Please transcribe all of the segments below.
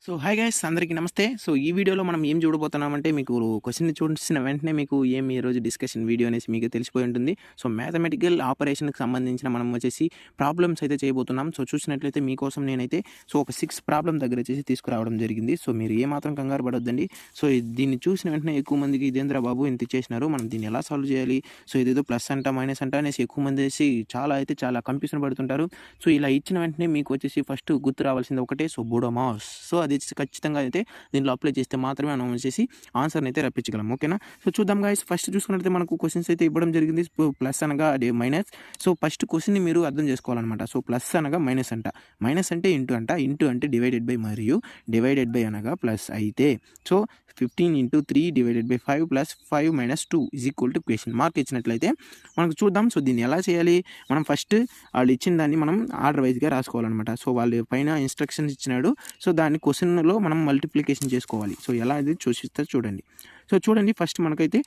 So hi guys అందరికీ నమస్తే. So ఈ వీడియోలో మనం ఏం చూడబోతున్నామంటే మీకు క్వశ్చన్ చూసిన వెంటనే మీకు ఈరోజు డిస్కషన్ వీడియో అనేసి మీకు తెలిసిపోయి ఉంటుంది. సో మ్యాథమెటికల్ ఆపరేషన్కి సంబంధించిన మనం వచ్చేసి ప్రాబ్లమ్స్ అయితే చేయబోతున్నాం. సో చూసినట్లయితే మీకోసం నేనైతే ఒక 6 ప్రాబ్లం దగ్గర వచ్చేసి తీసుకురావడం జరిగింది. సో మీరు ఏమాత్రం కంగారు పడొద్దండి. సో దీన్ని చూసిన వెంటనే ఎక్కువ మందికి ఇదేంద్ర బాబు ఇంత ఇచ్చేసినారు, మనం దీన్ని ఎలా సాల్వ్ చేయాలి, సో ఇదేదో ప్లస్ అంట మైనస్ అంట అనేసి ఎక్కువ మంది వేసి చాలా కన్ఫ్యూజన్ పడుతుంటారు. సో ఇలా ఇచ్చిన వెంటనే మీకు వచ్చేసి ఫస్ట్ గుర్తు రావాల్సింది ఒకటే, సో బోడోమాస్. సో అది ఖచ్చితంగా అయితే దీంట్లో అప్లై చేస్తే మాత్రమే మనం వచ్చేసి ఆన్సర్ని అయితే రప్పించగలం. ఓకేనా? సో చూద్దాం గాయస్. ఫస్ట్ చూసుకున్నట్లయితే మనకు క్వశ్చన్స్ అయితే ఇవ్వడం జరిగింది. ప్లస్ అనగా అది మైనస్. సో ఫస్ట్ క్వశ్చన్ని మీరు అర్థం చేసుకోవాలన్నమాట. సో ప్లస్ అనగా మైనస్ అంట, మైనస్ అంటే ఇంటూ అంట, ఇంటూ అంటే డివైడెడ్ బై, మరియు డివైడెడ్ బై అనగా ప్లస్ అయితే. So 15 into 3 divided by 5 plus 5 minus 2 is equal to question mark ఇచ్చినట్లయితే మనకు చూద్దాం. సో దీన్ని ఎలా చేయాలి, మనం ఫస్ట్ వాళ్ళు ఇచ్చిన దాన్ని మనం ఆర్డర్ వైజ్గా రాసుకోవాలన్నమాట. సో వాళ్ళు పైన ఇన్స్ట్రక్షన్స్ ఇచ్చినాడు, సో దాన్ని క్వశ్చన్లో మనం మల్టిప్లికేషన్ చేసుకోవాలి. సో ఎలా అది చూసిస్తారు చూడండి. సో చూడండి, ఫస్ట్ మనకైతే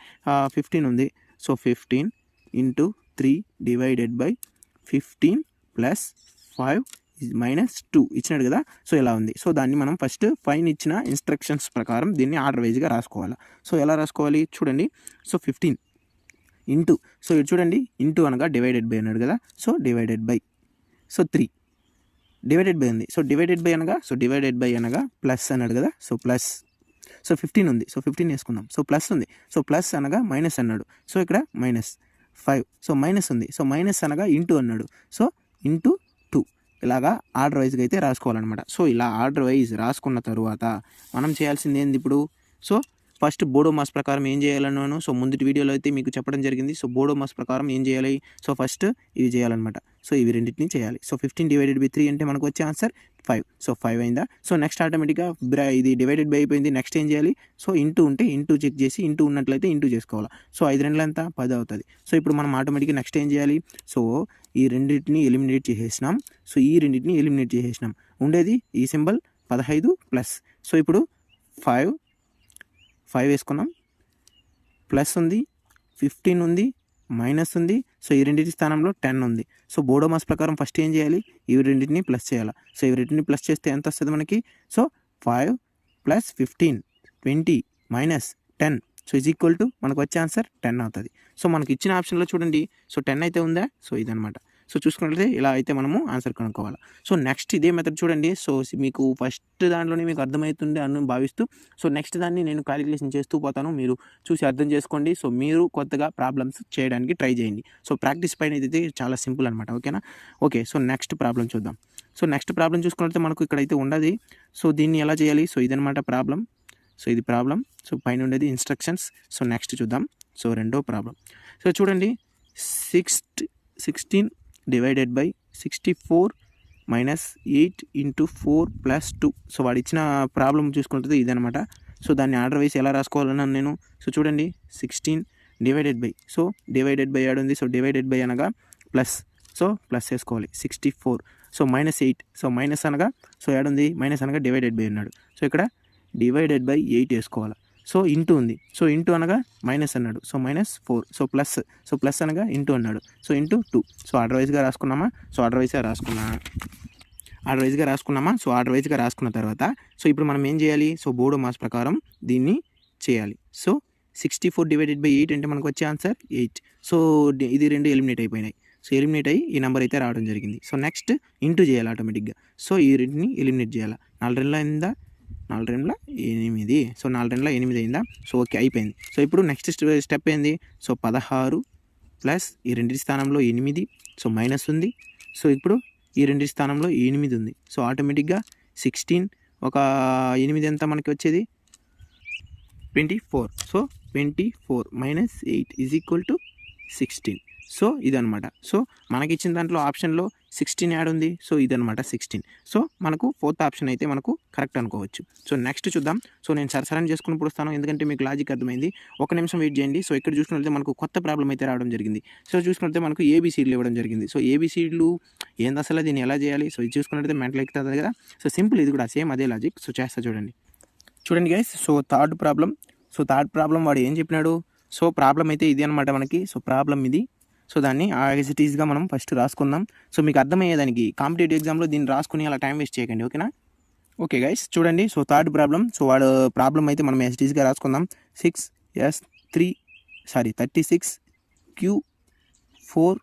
15 ఉంది. So 15 into 3 divided by 15 plus 5 minus 2 ఇచ్చినాడు కదా. సో ఇలా ఉంది. సో దాన్ని మనం ఫస్ట్ పైన ఇచ్చిన ఇన్స్ట్రక్షన్స్ ప్రకారం దీన్ని ఆర్డర్ వైజ్గా రాసుకోవాలి. సో ఎలా రాసుకోవాలి చూడండి. సో 15 ఇంటూ, సో ఇది చూడండి, ఇంటూ అనగా డివైడెడ్ బై అన్నాడు కదా. So divided by, so 3 divided by ఉంది. సో డివైడెడ్ బై అనగా, సో డివైడెడ్ బై అనగా ప్లస్ అన్నాడు కదా. సో ప్లస్, సో 15 ఉంది. సో 15 వేసుకుందాం. సో ప్లస్ ఉంది. సో ప్లస్ అనగా మైనస్ అన్నాడు. సో ఇక్కడ మైనస్ 5. సో మైనస్ ఉంది. సో మైనస్ అనగా ఇంటూ అన్నాడు. సో ఇంటూ 2 ఇలాగా ఆర్డర్ వైజ్గా అయితే రాసుకోవాలన్నమాట. సో ఇలా ఆర్డర్ వైజ్ రాసుకున్న తర్వాత మనం చేయాల్సింది ఏంది ఇప్పుడు, సో ఫస్ట్ బోడోమాస్ ప్రకారం ఏం చేయాలన్నాను. సో ముందు వీడియోలో అయితే మీకు చెప్పడం జరిగింది. సో బోడోమాస్ ప్రకారం ఏం చేయాలి, సో ఫస్ట్ ఇవి చేయాలన్నమాట. సో ఇవి రెండింటిని చేయాలి. సో 15 divided by 3 అంటే మనకు వచ్చే ఆన్సర్ 5. సో 5 అయిందా. సో నెక్స్ట్ ఆటోమేటిక్గా ఇది డివైడెడ్ బై అయిపోయింది. నెక్స్ట్ ఏం చేయాలి, సో ఇంటూ ఉంటే ఇంటూ చెక్ చేసి, ఇంటూ ఉన్నట్లయితే ఇంటూ చేసుకోవాలి. సో 5 2 ఎంత 10 అవుతుంది. సో ఇప్పుడు మనం ఆటోమేటిక్గా నెక్స్ట్ ఏం చేయాలి, సో ఈ రెండింటిని ఎలిమినేట్ చేసేసినాం. సో ఈ రెండింటిని ఎలిమినేట్ చేసేసినాం. ఉండేది ఈ సింబల్ 15 ప్లస్. సో ఇప్పుడు 5 వేసుకున్నాం, ప్లస్ ఉంది, 15 ఉంది, మైనస్ ఉంది. సో ఈ రెండింటి స్థానంలో 10 ఉంది. సో బోడోమాస్ ప్రకారం ఫస్ట్ ఏం చేయాలి, ఇవి రెండింటిని ప్లస్ చేయాలి. సో ఇవి రెండింటిని ప్లస్ చేస్తే ఎంత వస్తుంది మనకి, so 5 plus 15 20 minus 10. So is equal to మనకు వచ్చే ఆన్సర్ 10 అవుతుంది. సో మనకి ఇచ్చిన ఆప్షన్లో చూడండి, సో 10 అయితే ఉందా. సో ఇదనమాట. సో చూసుకున్నట్లయితే ఇలా అయితే మనము ఆన్సర్ కనుక్కోవాలి. సో నెక్స్ట్ ఇదే మెథడ్ చూడండి. సో మీకు ఫస్ట్ దాంట్లోనే మీకు అర్థమవుతుంది అని భావిస్తూ, సో నెక్స్ట్ దాన్ని నేను క్యాలిక్యులేషన్ చేస్తూ పోతాను, మీరు చూసి అర్థం చేసుకోండి. సో మీరు కొత్తగా ప్రాబ్లమ్స్ చేయడానికి ట్రై చేయండి. సో ప్రాక్టీస్ పైన అయితే చాలా సింపుల్ అనమాట. ఓకేనా? ఓకే. సో నెక్స్ట్ ప్రాబ్లం చూద్దాం. సో నెక్స్ట్ ప్రాబ్లం చూసుకున్నట్లయితే మనకు ఇక్కడైతే ఉండదు. సో దీన్ని ఎలా చేయాలి, సో ఇదనమాట ప్రాబ్లం. సో ఇది ప్రాబ్లం. సో పైన ఉండేది ఇన్స్ట్రక్షన్స్. సో నెక్స్ట్ చూద్దాం. సో రెండో ప్రాబ్లం. సో చూడండి, 16 divided by 64 minus 8 into 4 plus 2. So వాడు ఇచ్చిన ప్రాబ్లం చూసుకుంటుంది ఇదనమాట. సో దాన్ని ఆర్డర్ వేసి ఎలా రాసుకోవాలన్నాను నేను. సో చూడండి, 16 divided by, so divided by add ఉంది. సో డివైడెడ్ బై అనగా ప్లస్, సో ప్లస్ వేసుకోవాలి. 64, సో మైనస్ 8. సో మైనస్ అనగా, సో యాడ్ ఉంది, మైనస్ అనగా డివైడెడ్ బై అన్నాడు. సో ఇక్కడ డివైడెడ్ బై 8 వేసుకోవాలి. సో ఇంటూ ఉంది. సో ఇంటూ అనగా మైనస్ అన్నాడు. So minus 4. So plus, so plus అనగా ఇంటూ అన్నాడు. So into 2. సో ఆర్డర్ వైజ్గా రాసుకున్నామా. సో ఆర్డర్ వైజ్గా రాసుకున్నామా. సో ఆర్డర్ వైజ్గా రాసుకున్న తర్వాత, సో ఇప్పుడు మనం ఏం చేయాలి, సో బోడోమాస్ ప్రకారం దీన్ని చేయాలి. సో 64 డివైడెడ్ బై 8 అంటే మనకు వచ్చే ఆన్సర్ 8. సో ఇది రెండు ఎలిమినేట్ అయిపోయినాయి. సో ఎలిమినేట్ అయ్యి ఈ నెంబర్ అయితే రావడం జరిగింది. సో నెక్స్ట్ ఇంటూ చేయాలి ఆటోమేటిక్గా. సో ఈ రెండుని ఎలిమినేట్ చేయాలి. 4 2 అయిందా, 4 2 8. సో 4 2 8 అయిందా. సో ఓకే, అయిపోయింది. సో ఇప్పుడు నెక్స్ట్ స్టెప్ ఏంది, సో 16 ప్లస్ ఈ రెండింటి స్థానంలో 8. సో మైనస్ ఉంది. సో ఇప్పుడు ఈ రెండింటి స్థానంలో 8 ఉంది. సో ఆటోమేటిక్గా 16 ఒక 8 ఎంత మనకి వచ్చేది 24. So 24 minus 8 is equal to 16. So ఇదనమాట. సో మనకి ఇచ్చిన దాంట్లో ఆప్షన్లో 16 యాడ్ ఉంది. సో ఇదనమాట 16. సో మనకు ఫోర్త్ ఆప్షన్ అయితే మనకు కరెక్ట్ అనుకోవచ్చు. సో నెక్స్ట్ చూద్దాం. సో నేను సరసరని చేసుకుని పుడుస్తాను, ఎందుకంటే మీకు లాజిక్ అర్థమైంది. ఒక నిమిషం వెయిట్ చేయండి. సో ఇక్కడ చూసుకున్నట్లయితే మనకు కొత్త ప్రాబ్లం అయితే రావడం జరిగింది. సో చూసుకున్నట్లయితే మనకు ఏబీసీడ్లు ఇవ్వడం జరిగింది. సో ఏబీసీడ్లు ఏంది అసలు, దీన్ని ఎలా చేయాలి. సో ఇది చూసుకున్నట్లయితే మెంటల్ ఎక్కుతుంది కదా. సో సింపుల్, ఇది కూడా సేమ్ అదే లాజిక్. సో చేస్తా చూడండి గైస్. సో థర్డ్ ప్రాబ్లం వాడు ఏం చెప్పినాడు. సో ప్రాబ్లం అయితే ఇది అనమాట మనకి. సో ప్రాబ్లం ఇది. సో దాన్ని యాజ్ ఇట్ ఈస్గా మనం ఫస్ట్ రాసుకుందాం. సో మీకు అర్థమయ్యేదానికి కాంపిటేటివ్ ఎగ్జామ్లో దీన్ని రాసుకుని అలా టైం వేస్ట్ చేయకండి. ఓకేనా? ఓకే గైస్ చూడండి. So third problem. సో వాడు ప్రాబ్లం అయితే మనం ఎస్టీస్గా రాసుకుందాం. 36 Q4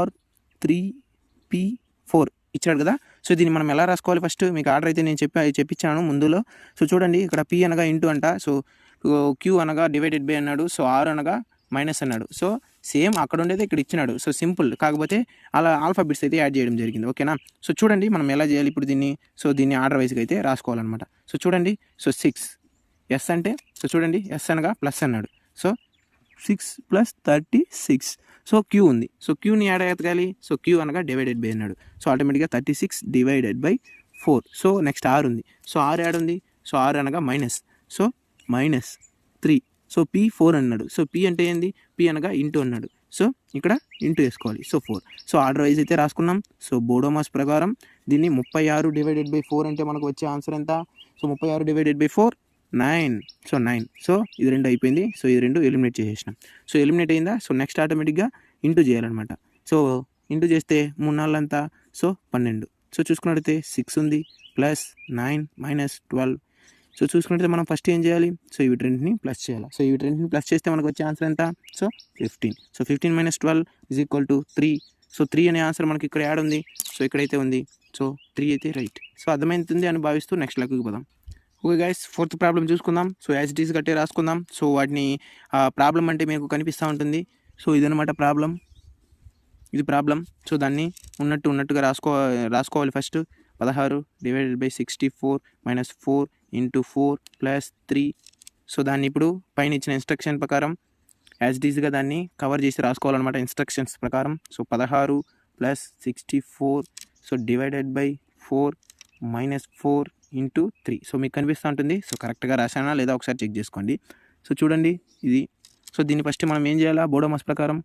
R3P4 ఇచ్చాడు కదా. సో దీన్ని మనం ఎలా రాసుకోవాలి ఫస్ట్ మీకు ఆర్డర్ అయితే నేను చెప్పించాను ముందులో. సో చూడండి ఇక్కడ P అనగా ఇంటూ అంట. సో Q అనగా డివైడెడ్ బై అన్నాడు. సో R అనగా మైనస్ అన్నాడు. సో సేమ్ అక్కడ ఉండేది ఇక్కడ ఇచ్చినాడు. సో సింపుల్, కాకపోతే అలా ఆల్ఫాబెట్స్ అయితే యాడ్ చేయడం జరిగింది. ఓకేనా. సో చూడండి మనం ఎలా చేయాలి ఇప్పుడు దీన్ని. సో దీన్ని ఆర్డర్ వైజ్గా అయితే రాసుకోవాలన్నమాట. సో చూడండి. సో 6 ఎస్ అంటే, సో చూడండి ఎస్ అనగా ప్లస్ అన్నాడు. సో 6 + 36. సో క్యూ ఉంది. సో క్యూని యాడ్ ఎతకాలి. సో క్యూ అనగా డివైడెడ్ బై అన్నాడు. సో ఆటోమేటిక్గా 36 divided by 4. So next R ఉంది. సో ఆర్ యాడ్ ఉంది. సో ఆర్ అనగా మైనస్. సో -3. సో P4 అన్నాడు. సో P అంటే ఏంది, P అనగా ఇంటూ అన్నాడు. సో ఇక్కడ ఇంటూ వేసుకోవాలి. సో 4. సో ఆర్డర్ వైజ్ అయితే రాసుకున్నాం. సో బోడోమాస్ ప్రకారం దీన్ని 36 డివైడెడ్ బై 4 అంటే మనకు వచ్చే ఆన్సర్ ఎంత. So 36 divided by 4 9. So 9. So ఇది 2 అయిపోయింది. సో ఇది 2 ఎలిమినేట్ చేసేసినాం. సో ఎలిమినేట్ అయిందా. సో నెక్స్ట్ ఆటోమేటిక్గా ఇంటూ చేయాలన్నమాట. సో ఇంటూ చేస్తే 3 4 అంతా సో 12. సో చూసుకున్నట్టయితే 6 ఉంది +9 -12. సో చూసుకుంటే మనం ఫస్ట్ ఏం చేయాలి. సో ఇవి రెండింటిని ప్లస్ చేయాలి. సో ఇవి రెండింటిని ప్లస్ చేస్తే మనకు వచ్చే ఆన్సర్ ఎంత. సో 15. సో 15 - 12 = 3. సో 3 అనే ఆన్సర్ మనకి ఇక్కడ యాడ్ ఉంది. సో ఇక్కడైతే ఉంది. సో 3 అయితే రైట్. సో అర్థమవుతుంది అని భావిస్తూ నెక్స్ట్ లెక్కకి పోదాం. ఓకే గైస్, ఫోర్త్ ప్రాబ్లం చూసుకుందాం. సో యాజ్ ఇట్ ఈస్ గట్టే రాసుకుందాం. సో వాటిని ప్రాబ్లం అంటే మీకు కనిపిస్తూ ఉంటుంది. సో ఇదనమాట ప్రాబ్లం, ఇది ప్రాబ్లం. సో దాన్ని ఉన్నట్టుగా రాసుకోవాలి ఫస్ట్. 16 divided by 64 -4 × 4 + 3. సో దాన్ని ఇప్పుడు పైన ఇచ్చిన ఇన్స్ట్రక్షన్ ప్రకారం యాజ్ ఇట్ ఈస్గా దాన్ని కవర్ చేసి రాసుకోవాలన్నమాట ఇన్స్ట్రక్షన్స్ ప్రకారం. So 16 + 64 so divided by 4 -4 × 3. So మీకు కనిపిస్తూ ఉంటుంది. సో కరెక్ట్గా రాశానా లేదా ఒకసారి చెక్ చేసుకోండి. సో చూడండి ఇది. సో దీన్ని ఫస్ట్ మనం ఏం చేయాలా, బోడోమాస్ ప్రకారం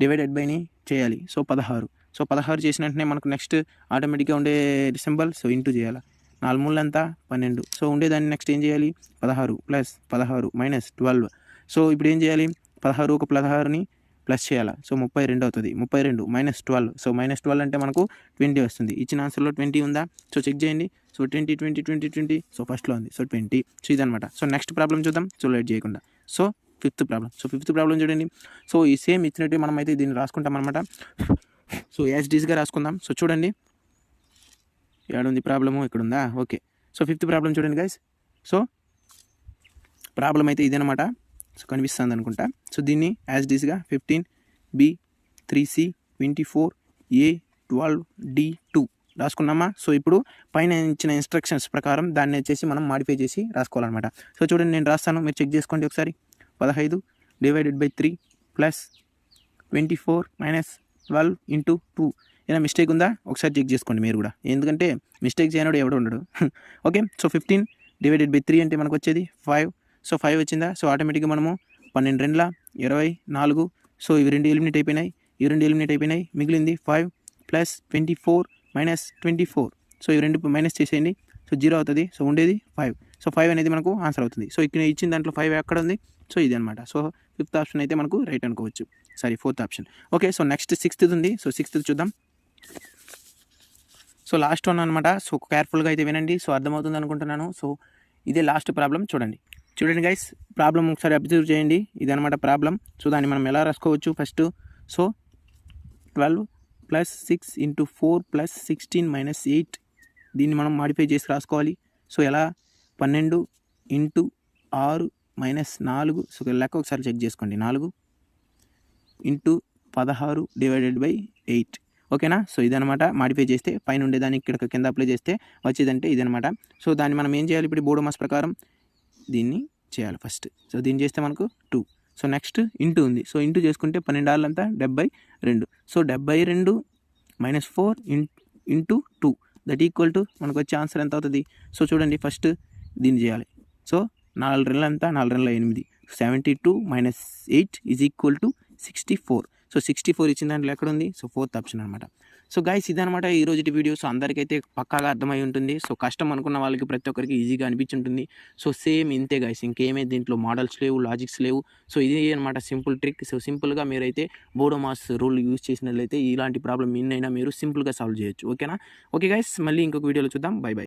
డివైడెడ్ బైని చేయాలి. సో 16. సో 16 చేసిన వెంటనే మనకు నెక్స్ట్ ఆటోమేటిక్గా ఉండే సింబల్ సో ఇంటూ చేయాలి. 4 3 అంతా 12. సో ఉండేదాన్ని నెక్స్ట్ ఏం చేయాలి, 16 + 16 -12. సో ఇప్పుడు ఏం చేయాలి, 16 ఒక 16ని ప్లస్ చేయాలి. సో 32 అవుతుంది. 32 -12. సో -12 అంటే మనకు 20 వస్తుంది. ఇచ్చిన ఆన్సర్లో 20 ఉందా. సో చెక్ చేయండి. సో 20 20 20 20. సో ఫస్ట్లో ఉంది. సో 20. సో ఇదనమాట. సో నెక్స్ట్ ప్రాబ్లం చూద్దాం. సో లేట్ చేయకుండా. So fifth problem. So fifth problem చూడండి. సో ఈ సేమ్ ఇచ్చినట్టు మనం అయితే దీన్ని రాసుకుంటాం అనమాట. సో యాజ్ డీస్గా రాసుకుందాం. సో చూడండి ఏడుంది ప్రాబ్లము, ఇక్కడ ఉందా. ఓకే. సో ఫిఫ్త్ ప్రాబ్లం చూడండి గైస్. సో ప్రాబ్లం అయితే ఇదనమాట. సో కనిపిస్తుంది అనుకుంటా. సో దీన్ని as డీస్గా 15B 3C 24A 12D2 రాసుకున్నామా. So ఇప్పుడు పైన ఇచ్చిన ఇన్స్ట్రక్షన్స్ ప్రకారం దాన్ని వచ్చేసి మనం మాడిఫై చేసి రాసుకోవాలన్నమాట. సో చూడండి నేను రాస్తాను, మీరు చెక్ చేసుకోండి ఒకసారి. 15 డివైడెడ్ బై 3 + 24 -12 × 2. ఏదైనా మిస్టేక్ ఉందా ఒకసారి చెక్ చేసుకోండి మీరు కూడా, ఎందుకంటే మిస్టేక్ చేయనోడు ఎవడు ఉండడు. ఓకే. సో 15 డివైడెడ్ బై 3 అంటే మనకు వచ్చేది 5. సో 5 వచ్చిందా. సో ఆటోమేటిక్గా మనము 12 2 24. సో ఇవి 2 ఎలిమినేట్ అయిపోయినాయి. ఇవి 2 ఎలిమినేట్ అయిపోయినాయి. మిగిలింది 5 + 24 -24. సో ఇవి 2 మైనస్ చేసేయండి. సో 0 అవుతుంది. సో ఉండేది 5. సో 5 అనేది మనకు ఆన్సర్ అవుతుంది. సో ఇక్కడ ఇచ్చిన దాంట్లో 5 ఎక్కడ ఉంది. సో ఇది అనమాట. సో ఫిఫ్త్ ఆప్షన్ అయితే మనకు రైట్ అనుకోవచ్చు. Sorry, fourth option. Okay. So next sixth ఉంది. సో సిక్స్త్ చూద్దాం. సో లాస్ట్ వన్ అనమాట. సో కేర్ఫుల్గా అయితే వినండి. సో అర్థమవుతుంది అనుకుంటున్నాను. సో ఇదే లాస్ట్ ప్రాబ్లం. చూడండి గైస్, ప్రాబ్లం ఒకసారి అబ్జర్వ్ చేయండి. ఇదనమాట ప్రాబ్లం. సో దాన్ని మనం ఎలా రాసుకోవచ్చు ఫస్ట్. సో 12 + 6 × 4 + 16 - 8. దీన్ని మనం మాడిఫై చేసి రాసుకోవాలి. సో ఎలా, 12 × 6 - 4. సో లెక్క ఒకసారి చెక్ చేసుకోండి. 4 × 16 డివైడెడ్ బై 8. ఓకేనా. సో ఇదనమాట. మాడిఫై చేస్తే పైన ఉండేదాన్ని ఇక్కడ కింద అప్లై చేస్తే వచ్చేదంటే ఇదనమాట. సో దాన్ని మనం ఏం చేయాలి ఇప్పుడు బోడోమాస్ ప్రకారం దీన్ని చేయాలి ఫస్ట్. సో దీన్ని చేస్తే మనకు 2. సో నెక్స్ట్ ఇంటూ ఉంది. సో ఇంటూ చేసుకుంటే 12 6 అంతా 72. సో 72 - 4 × 2 దట్ ఈక్వల్ టు మనకు వచ్చే ఆన్సర్ ఎంత అవుతుంది. సో చూడండి ఫస్ట్ దీన్ని చేయాలి. సో 4 2 అంతా 4 2 8. 72 - 8 = 64. సో 64 ఇచ్చిన దాంట్లో ఎక్కడ ఉంది. సో ఫోర్త్ ఆప్షన్ అనమాట. సో గైస్ ఇదనమాట ఈరోజు వీడియో. సో అందరికైతే పక్కాగా అర్థమై ఉంటుంది. సో కష్టం అనుకున్న వాళ్ళకి ప్రతి ఒక్కరికి ఈజీగా అనిపించుంటుంది. సో సేమ్ ఇంతే గైస్, ఇంకేమే దీంట్లో మోడల్స్ లేవు, లాజిక్స్ లేవు. సో ఇది అనమాట సింపుల్ ట్రిక్. సో సింపుల్గా మీరైతే బోడోమాస్ రూల్ యూజ్ చేసినట్లయితే ఇలాంటి ప్రాబ్లం ఎన్నైనా మీరు సింపుల్గా సాల్వ్ చేయొచ్చు. ఓకేనా. ఓకే గైస్, మళ్ళీ ఇంకొక వీడియోలో చూద్దాం. By by.